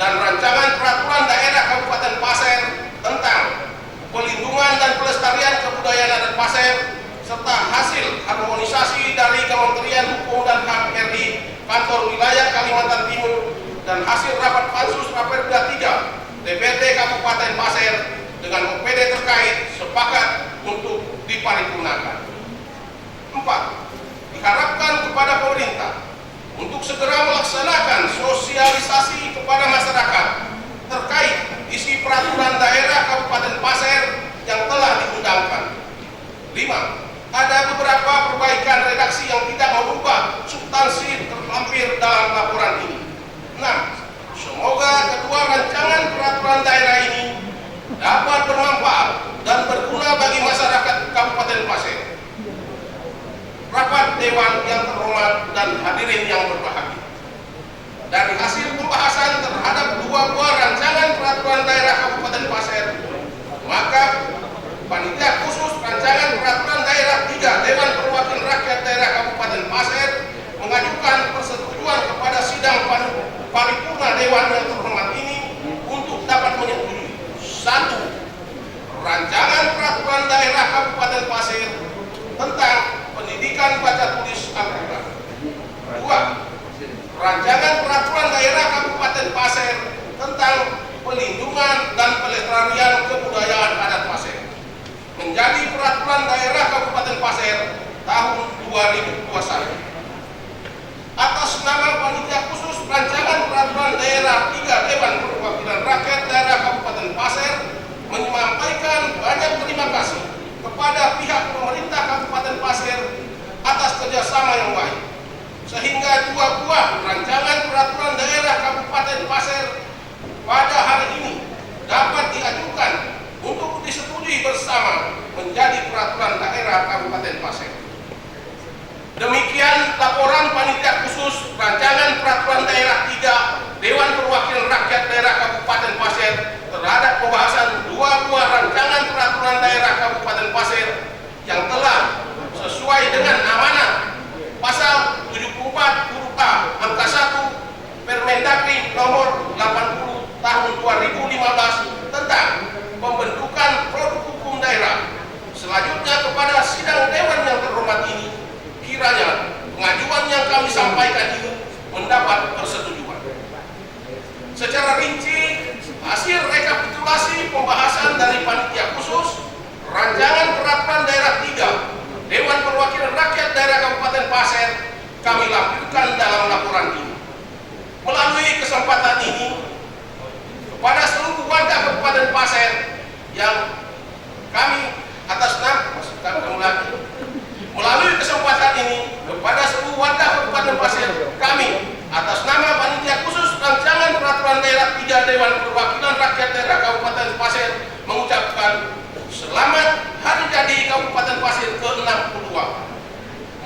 dan Rancangan Peraturan Daerah Kabupaten Pasir tentang pelindungan dan pelestarian kebudayaan adat Pasir serta hasil harmonisasi dari Kementerian Hukum dan HAM RI Kantor Wilayah Kalimantan Timur dan hasil rapat Pansus Raperda 3 DPRD Kabupaten Pasir dengan OPD terkait sepakat untuk diparipurnakan. 4. Diharapkan kepada pemerintah untuk segera melaksanakan sosialisasi kepada masyarakat terkait isi peraturan daerah Kabupaten Pasir yang telah diundangkan. 5. Ada beberapa perbaikan redaksi yang tidak merubah substansi terlampir dalam laporan ini. 6. Semoga kedua rancangan peraturan daerah ini dapat bermanfaat dan berguna bagi masyarakat Kabupaten Pasir. Rapat Dewan yang terhormat dan hadirin yang berbahagia. Dari hasil pembahasan terhadap dua buah rancangan peraturan daerah Kabupaten Pasir, maka Panitia Khusus Rancangan Peraturan Daerah 3 Dewan Perwakilan Rakyat Daerah Kabupaten Pasir mengajukan persetujuan kepada sidang paripurna Dewan yang terhormat ini untuk dapat menyetujui 1. Rancangan Peraturan Daerah Kabupaten Pasir tentang pendidikan baca tulis Al-Quran. 2. Rancangan Peraturan Daerah Kabupaten Pasir tentang pelindungan dan pelestarian kebudayaan adat Pasir menjadi Peraturan Daerah Kabupaten Pasir tahun 2021. Atas nama Panitia Khusus Rancangan Peraturan Daerah 3 Dewan Perwakilan Rakyat Daerah Kabupaten Pasir menyampaikan banyak terima kasih kepada pihak pemerintah Kabupaten Pasir atas kerjasama yang baik, sehingga dua buah rancangan peraturan daerah Kabupaten Pasir pada hari ini dapat diajukan untuk disetujui bersama menjadi peraturan daerah Kabupaten Pasir. Demikian laporan Panitia Khusus Rancangan Peraturan Daerah 3 Dewan Perwakilan Rakyat Daerah Kabupaten Pasir terhadap pembahasan dua buah rancangan peraturan daerah Kabupaten Pasir yang telah sesuai dengan amanat Pasal 74 huruf A angka 1 Permendagri nomor 80 tahun 2015 tentang pembentukan produk hukum daerah. Selanjutnya kepada sidang Dewan yang terhormat ini, kiranya pengajuan yang kami sampaikan ini mendapat persetujuan. Secara rinci, hasil rekapitulasi pembahasan dari Panitia Khusus Rancangan Peraturan Daerah 3 Dewan Perwakilan Rakyat Daerah Kabupaten Pasir kami lampirkan dalam laporan ini. Melalui kesempatan ini, kepada seluruh warga Kabupaten Pasir yang kami atas nama melalui kesempatan ini kepada seluruh warga Kabupaten Pasir kami atas nama Panitia Khusus Rancangan Peraturan Daerah 3 Dewan Perwakilan Rakyat Daerah Kabupaten Pasir mengucapkan selamat Hari Jadi Kabupaten Pasir ke-62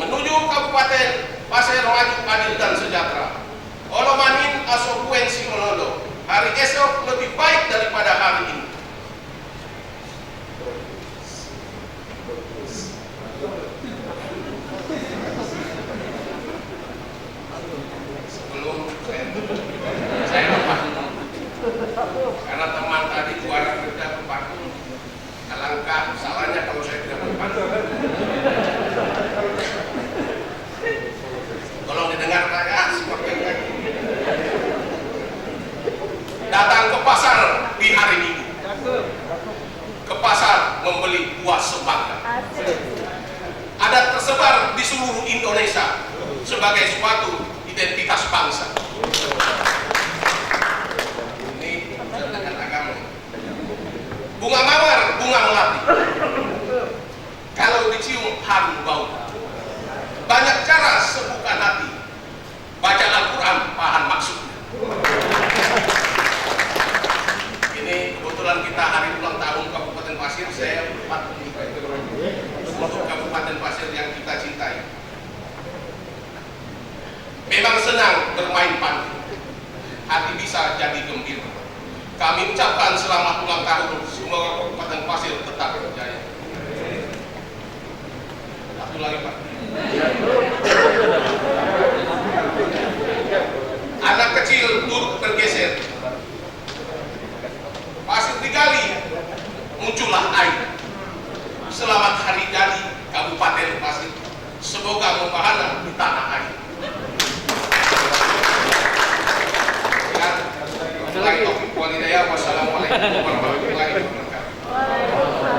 menuju Kabupaten Pasir maju, adil dan sejahtera. Olomanin asokuen simonondo. Hari esok lebih baik daripada hari ini. Sebelum saya lupa, karena teman tadi juara kerja berpaku, alangkah salahnya kalau saya tidak berpaku. Tolong didengar saya seperti ini. Datang ke pasar di hari Minggu, ke pasar membeli sebuah semangka. Adat tersebar di seluruh Indonesia sebagai suatu identitas bangsa. Ini dengan agama. Bunga mawar, bunga melati. Kalau dicium harum bau. Banyak cara sembuhkan hati. Baca Al-Quran, paham maksudnya. Ini kebetulan kita hari ulang tahun Kabupaten Pasir. Saya berempat untuk Kabupaten Pasir yang kita cintai. Memang senang bermain pantun, hati bisa jadi gembira. Kami ucapkan selamat ulang tahun, semoga Kabupaten Pasir tetap berjaya. Satu lagi Pak. Anak kecil turut bergeser. Pasir digali, muncullah air. Selamat hari jadi Kabupaten Pasir. Semoga membahana di tanah air. Wassalamualaikum warahmatullahi wabarakatuh.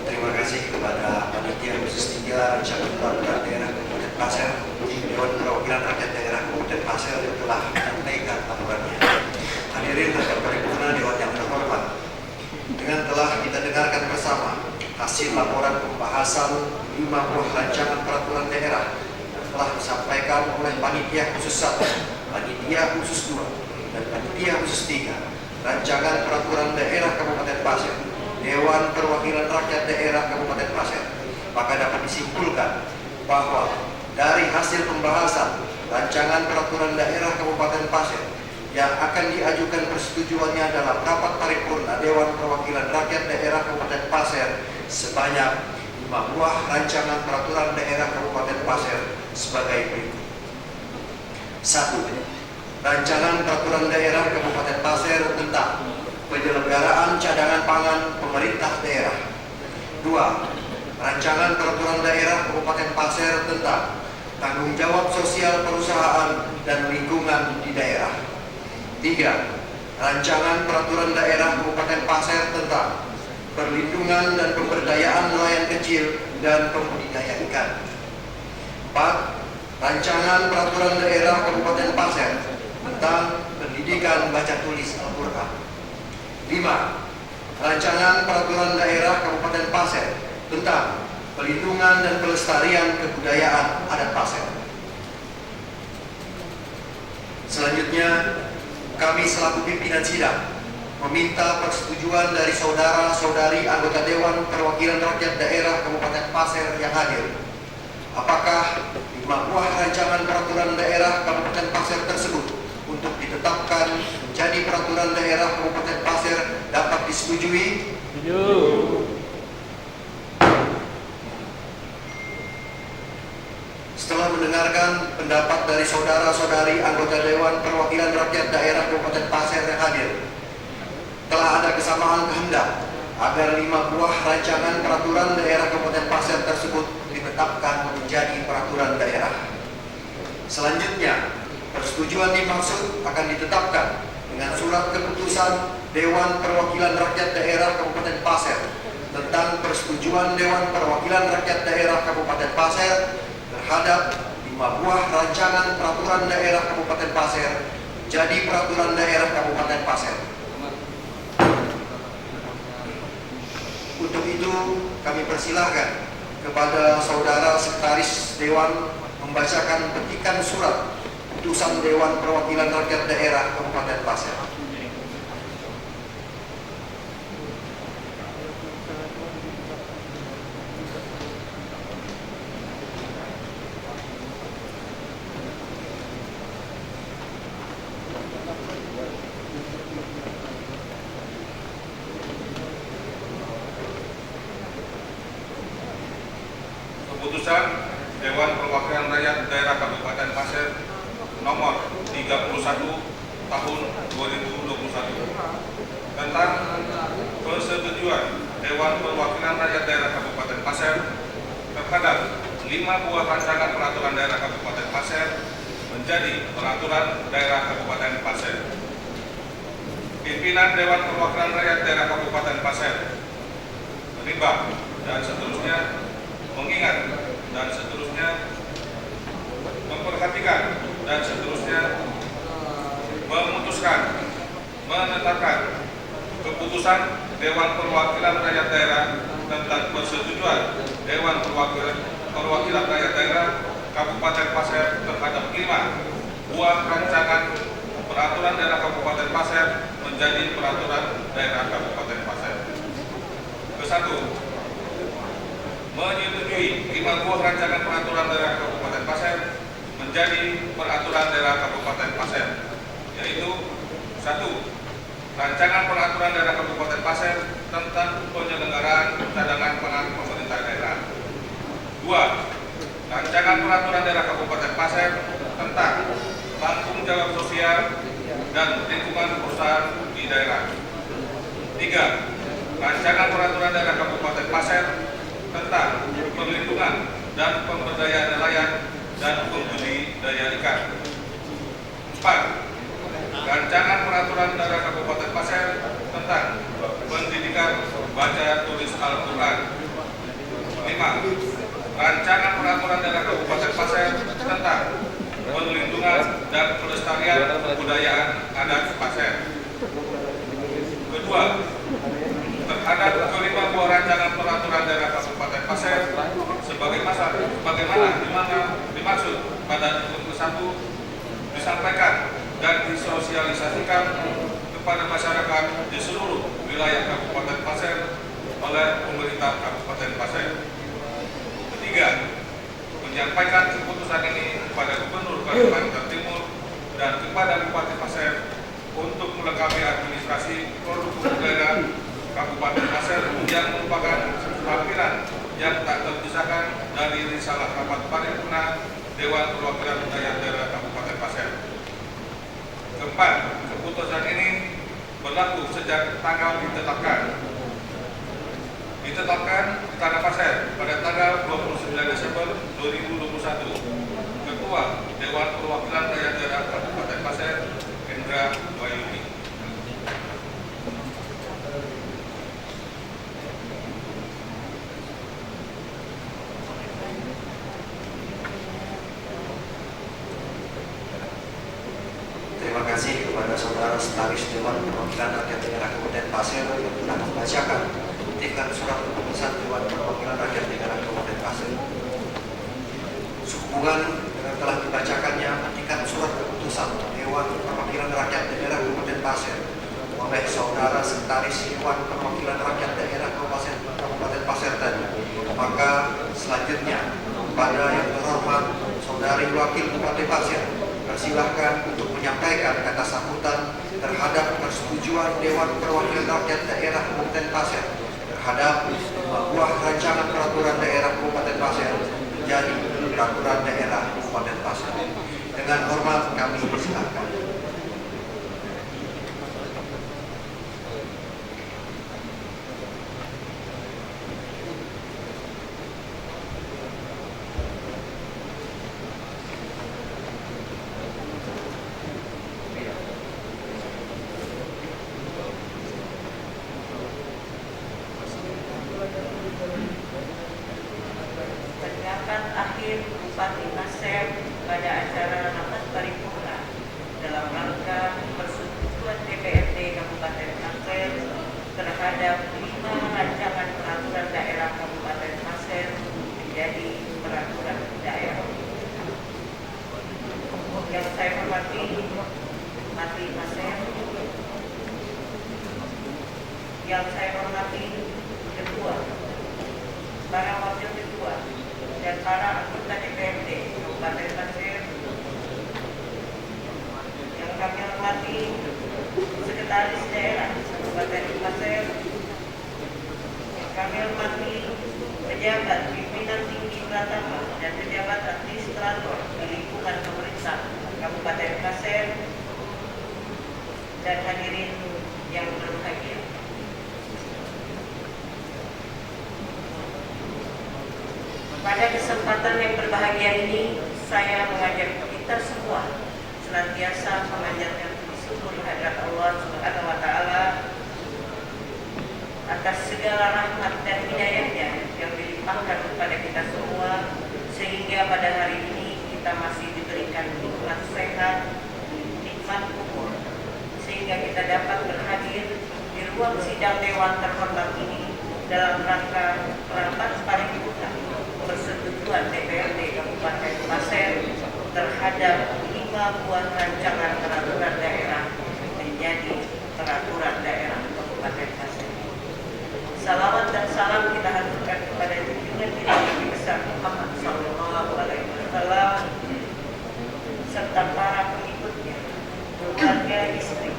Terima kasih kepada Panitia Khusus 3 Rancangan Peraturan Daerah Kabupaten Pasir, Dewan Perwakilan Rakyat Daerah Kabupaten Pasir yang telah menyampaikan laporannya. Hadirin rakyat paripurna Dewan yang terhormat, dengan telah kita dengarkan bersama hasil laporan pembahasan 5 buah rancangan peraturan daerah yang telah disampaikan oleh Panitia Khusus 1, Panitia Khusus 2, dan Panitia Khusus 3 Rancangan Peraturan Daerah Kabupaten Pasir, Dewan Perwakilan Rakyat Daerah Kabupaten Pasir, maka dapat disimpulkan bahwa dari hasil pembahasan rancangan peraturan daerah Kabupaten Pasir yang akan diajukan persetujuannya dalam rapat paripurna Dewan Perwakilan Rakyat Daerah Kabupaten Pasir sebanyak 5 buah rancangan peraturan daerah Kabupaten Pasir sebagai berikut. 1. Rancangan peraturan daerah Kabupaten Pasir tentang penyelenggaraan cadangan pangan pemerintah daerah. 2. Rancangan peraturan daerah Kabupaten Pasir tentang tanggung jawab sosial perusahaan dan lingkungan di daerah. 3. Rancangan peraturan daerah Kabupaten Pasir tentang perlindungan dan pemberdayaan nelayan kecil dan pembudidaya ikan. 4. Rancangan peraturan daerah Kabupaten Pasir tentang pendidikan baca tulis Al-Quran. 5. Rancangan peraturan daerah Kabupaten Pasir tentang pelindungan dan pelestarian kebudayaan adat Pasir. Selanjutnya, kami selaku pimpinan sidang meminta persetujuan dari saudara-saudari anggota Dewan Perwakilan Rakyat Daerah Kabupaten Pasir yang hadir. Apakah 5 buah rancangan peraturan daerah Kabupaten Pasir tersebut untuk ditetapkan menjadi peraturan daerah Kabupaten Pasir dapat disetujui? Setelah mendengarkan pendapat dari saudara-saudari anggota Dewan Perwakilan Rakyat Daerah Kabupaten Pasir yang hadir, telah ada kesamaan kehendak agar 5 buah rancangan peraturan daerah Kabupaten Pasir tersebut ditetapkan menjadi peraturan daerah. Selanjutnya, persetujuan dimaksud akan ditetapkan dengan surat keputusan Dewan Perwakilan Rakyat Daerah Kabupaten Pasir tentang persetujuan Dewan Perwakilan Rakyat Daerah Kabupaten Pasir terhadap 5 buah rancangan peraturan daerah Kabupaten Pasir jadi peraturan daerah Kabupaten Pasir. Untuk itu, kami persilahkan kepada saudara sekretaris Dewan membacakan petikan surat putusan Dewan Perwakilan Rakyat Daerah Kabupaten Pasir. Keputusan Dewan Perwakilan Rakyat Daerah Kabupaten Pasir nomor 31 tahun 2021 tentang persetujuan Dewan Perwakilan Rakyat Daerah Kabupaten Pasir terhadap 5 buah rancangan peraturan daerah Kabupaten Pasir menjadi peraturan daerah Kabupaten Pasir. Pimpinan Dewan Perwakilan Rakyat Daerah Kabupaten Pasir menimbang dan seterusnya mengingat dan seterusnya memperhatikan dan seterusnya memutuskan menetapkan keputusan Dewan Perwakilan Rakyat Daerah tentang persetujuan Dewan Perwakilan Rakyat Daerah Kabupaten Pasir terhadap 5 buah rancangan peraturan daerah Kabupaten Pasir menjadi peraturan daerah Kabupaten Pasir. Ke-1, menyetujui 5 buah rancangan peraturan daerah Kabupaten Pasir menjadi peraturan daerah Kabupaten Pasir, yaitu 1. Rancangan peraturan daerah Kabupaten Pasir tentang penyelenggaraan cadangan pangan pemerintah daerah. 2. Rancangan peraturan daerah Kabupaten Pasir tentang tanggung jawab sosial dan lingkungan perusahaan di daerah. 3. Rancangan peraturan daerah Kabupaten Pasir tentang perlindungan dan pemberdayaan nelayan dan pembudidaya ikan. 4. Rancangan peraturan daerah Kabupaten Pasir tentang pendidikan baca tulis Al-Quran. 5. Rancangan peraturan daerah Kabupaten Pasir tentang perlindungan dan pelestarian kebudayaan adat Pasir. Kedua, terhadap kelima buah rancangan peraturan daerah Kabupaten Pasir sebagaimana dimaksud pada ketentuan ke-1 disampaikan dan disosialisasikan kepada masyarakat di seluruh wilayah Kabupaten Pasir oleh pemerintah Kabupaten Pasir. Ketiga, menyampaikan keputusan ini kepada Gubernur Kalimantan Timur dan kepada Bupati Pasir untuk melengkapi administrasi produk daerah Kabupaten Pasir yang merupakan lampiran yang tak terpisahkan dari risalah rapat paripurna Dewan Perwakilan Rakyat Daerah Kabupaten Pasir. Keempat, keputusan ini berlaku sejak tanggal ditetapkan di Tanah Pasir pada tanggal 29 Desember 2021. Ketua Dewan Perwakilan Rakyat Daerah Kabupaten Pasir, Hendra Wahyudi. Terima kasih kepada saudara Sekretaris Dewan Perwakilan Rakyat Daerah Kabupaten Pasir yang telah membacakan petikan surat keputusan Dewan Perwakilan Rakyat Daerah Kabupaten Pasir. Sehubungan dengan telah dibacakannya petikan surat keputusan Dewan Perwakilan Rakyat Daerah Kabupaten Pasir oleh saudara Sekretaris Dewan Perwakilan Rakyat Daerah Kabupaten Pasir tadi, maka selanjutnya kepada yang terhormat Saudari Wakil Bupati Pasir persilahkan untuk menyampaikan kata sambutan terhadap persetujuan Dewan Perwakilan Rakyat Daerah Kabupaten Pasir terhadap 5 buah rancangan peraturan daerah Kabupaten Pasir menjadi peraturan daerah Kabupaten Pasir. Dengan hormat kami persilahkan. Pendapat akhir Bupati Pasir pada acara rapat paripurna dalam rangka persetujuan DPRD Kabupaten Pasir terhadap 5 rancangan peraturan daerah Kabupaten Pasir menjadi peraturan daerah. Yang saya hormati Bupati Pasir, yang saya hormati Ketua, para wakil ketua, dan para anggota DPRD Kabupaten Pasir, yang kami hormati Sekretaris Daerah Kabupaten Pasir, yang kami hormati pejabat pimpinan tinggi Pratama dan pejabat administrator di lingkungan pemerintah Kabupaten Pasir dan hadirin yang berbahagia. Pada kesempatan yang berbahagia ini, saya mengajak kita semua senantiasa memanjatkan puji syukur kehadirat Allah Subhanahu wa Ta'ala atas segala rahmat dan hidayahnya yang dilimpahkan kepada kita semua, sehingga pada hari ini kita masih diberikan nikmat sehat, nikmat umur, sehingga kita dapat berhadir di ruang sidang Dewan terhormat ini dalam rangka rapat paripurna persetujuan DPRD Kabupaten Pasir terhadap 5 buah rancangan peraturan daerah menjadi peraturan daerah Kabupaten Pasir. Salawat dan salam kita haturkan kepada junjungan kita Nabi besar Muhammad Sallallahu Alaihi Wasallam serta para pengikutnya, keluarga, istri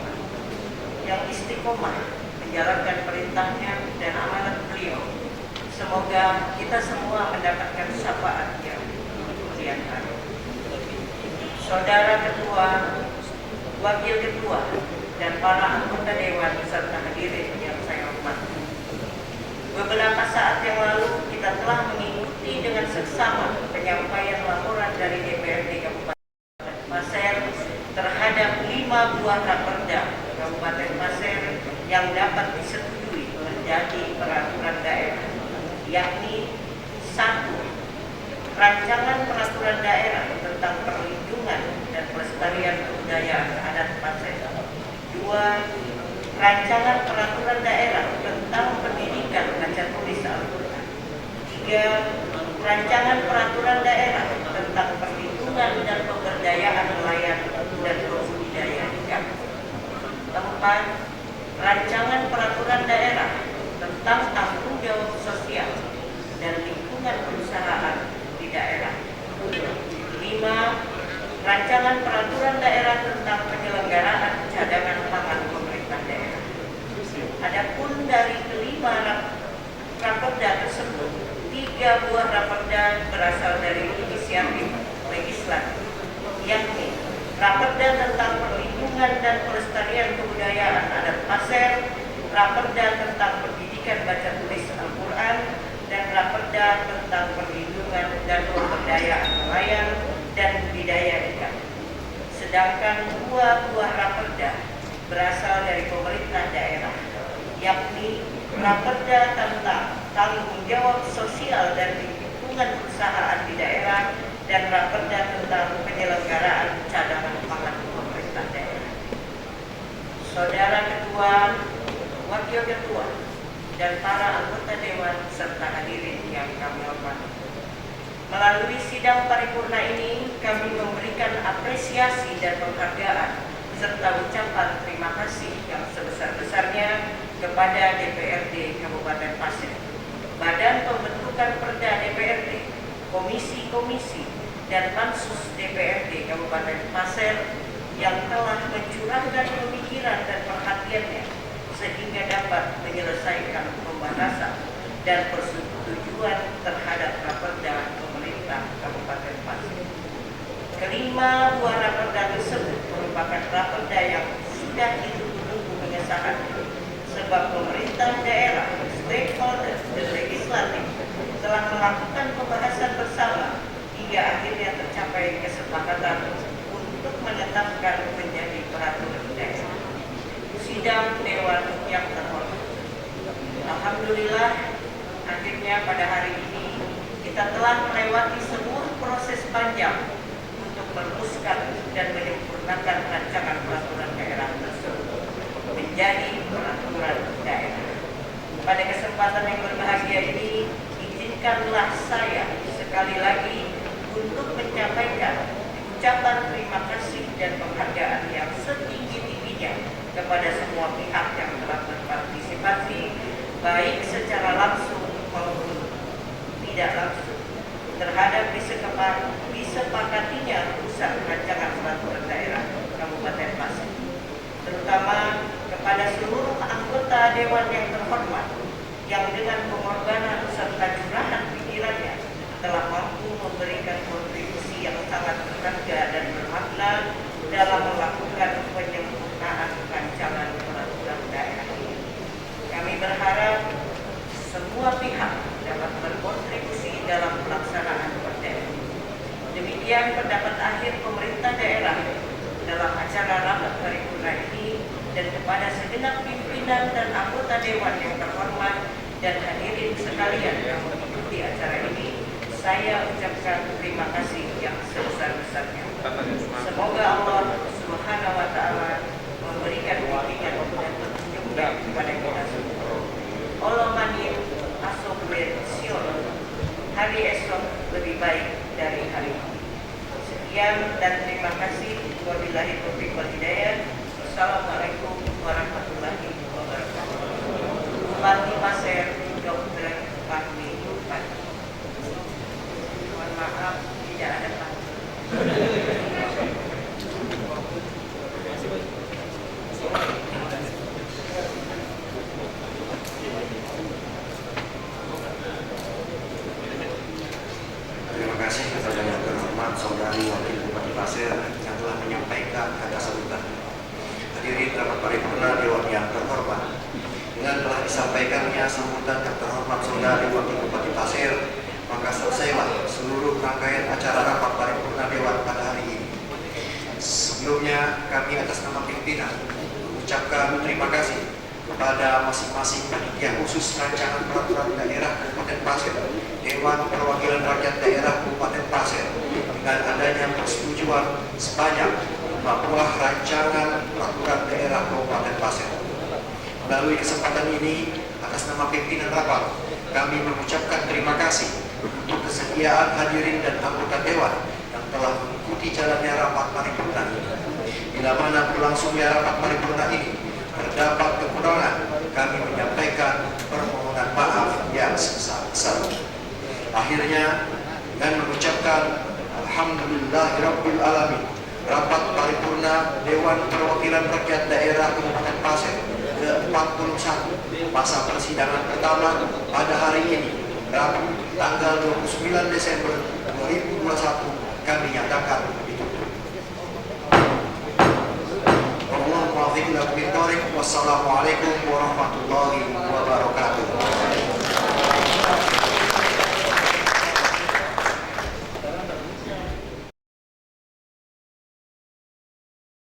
yang istiqomah menjalankan perintahnya dan amanat beliau. Semoga kita semua mendapatkan syafaat yang kemudian hari. Saudara Ketua, Wakil Ketua, dan para anggota Dewan serta hadirin yang saya hormati. Beberapa saat yang lalu kita telah mengikuti dengan seksama penyampaian laporan dari DPRD Kabupaten Pasir terhadap 5 buah raperda Kabupaten Pasir yang dapat disetujui menjadi peraturan daerah, yakni 1. Rancangan peraturan daerah tentang perlindungan dan pelestarian kebudayaan adat Pasir. 2. Rancangan peraturan daerah tentang pendidikan baca tulis Al-Quran. 3. Rancangan peraturan daerah tentang perlindungan dan pemberdayaan nelayan dan pembudidayaan ikan. 4. Rancangan peraturan daerah tentang tanggung jawab sosial dan lingkungan perusahaan di daerah. 5. Rancangan peraturan daerah tentang penyelenggaraan cadangan pangan pemerintah daerah. Adapun dari kelima raperda tersebut, 3 buah raperda berasal dari inisiatif legislatif, yakni raperda tentang perlindungan dan pelestarian kebudayaan adat Pasir, raperda tentang pendidikan baca tulis Al-Quran, dan raperda tentang perlindungan dan pemberdayaan nelayan dan budidaya ikan. Sedangkan 2 buah raperda berasal dari pemerintah daerah, yakni raperda tentang tanggung jawab sosial dan lingkungan perusahaan di daerah dan raperda tentang penyelenggaraan cadangan pangan pemerintah daerah. Saudara Ketua, Wakil Ketua, dan para anggota Dewan serta hadirin yang kami hormati. Melalui sidang paripurna ini, kami memberikan apresiasi dan penghargaan serta ucapan terima kasih yang sebesar-besarnya kepada DPRD Kabupaten Pasir, Badan Pembentukan Perda DPRD, komisi-komisi, dan pansus DPRD Kabupaten Pasir yang telah mencurahkan pemikiran dan perhatiannya sehingga dapat menyelesaikan pembahasan dan persetujuan terhadap raperda pemerintah Kabupaten Pasir. Kelima buah raperda tersebut merupakan raperda yang sudah ditunggu pengesahan, sebab pemerintah daerah, stakeholder, dan legislatif telah melakukan pembahasan bersama hingga akhirnya tercapai kesepakatan untuk menetapkan menjadi peraturan daerah. Sidang Dewan yang terhormat, alhamdulillah, akhirnya pada hari ini kita telah melewati sebuah proses panjang untuk merumuskan dan menyempurnakan rancangan peraturan daerah tersebut menjadi peraturan daerah. Pada kesempatan yang berbahagia ini, izinkanlah saya sekali lagi untuk menyampaikan ucapan terima kasih dan penghargaan yang setinggi-tingginya kepada semua pihak yang telah berpartisipasi, baik secara langsung maupun tidak langsung, terhadap disepakatinya rumusan rancangan peraturan daerah Kabupaten Pasir, terutama kepada seluruh anggota Dewan yang terhormat yang dengan pengorbanan serta curahan pikirannya telah mampu pimpinan dan anggota Dewan yang terhormat dan hadirin sekalian yang mengikuti acara ini, saya ucapkan terima kasih yang sebesar-besarnya. Semoga Allah Subhanahu wa Ta'ala memberikan bimbingan dan petunjuknya kepada kita semua. Allah manin asobir siono, hari esok lebih baik dari hari ini. Sekian dan terima kasih. Wabillahi taufiq wal hidayah. Assalamualaikum warahmatullahi wabarakatuh. Bupati Pasir Dr. Fahmi Bupati. Mohon maaf tidak ada pantun. Terima kasih kepada yang terhormat Saudari Wakil Bupati Pasir yang telah menyampaikan kata sambutan. Hadirin rapat paripurna Dewan yang terhormat, dengan telah disampaikannya sambutan yang terhormat Saudari Wakil Bupati Pasir, maka selesailah seluruh rangkaian acara rapat paripurna Dewan pada hari ini. Sebelumnya kami atas nama pimpinan mengucapkan terima kasih kepada masing-masing panitia khusus rancangan peraturan daerah Kabupaten Pasir, Dewan Perwakilan Rakyat Daerah Kabupaten Pasir, dengan adanya persetujuan sebanyak 5 buah rancangan peraturan daerah Kabupaten Pasir. Melalui kesempatan ini, atas nama pimpinan rapat, kami mengucapkan terima kasih untuk kesediaan hadirin dan anggota Dewan yang telah mengikuti jalannya rapat paripurna ini. Bila mana berlangsungnya rapat paripurna ini terdapat kekurangan, kami menyampaikan permohonan maaf yang sebesar-besarnya. Akhirnya, dengan mengucapkan Alhamdulillahirabbil alamin, rapat paripurna Dewan Perwakilan Rakyat Daerah Kabupaten Pasir ke-41 masa persidangan pertama pada hari ini, Rabu tanggal 29 Desember 2021 kami nyatakan ditutup. Wassalamualaikum warahmatullahi wabarakatuh.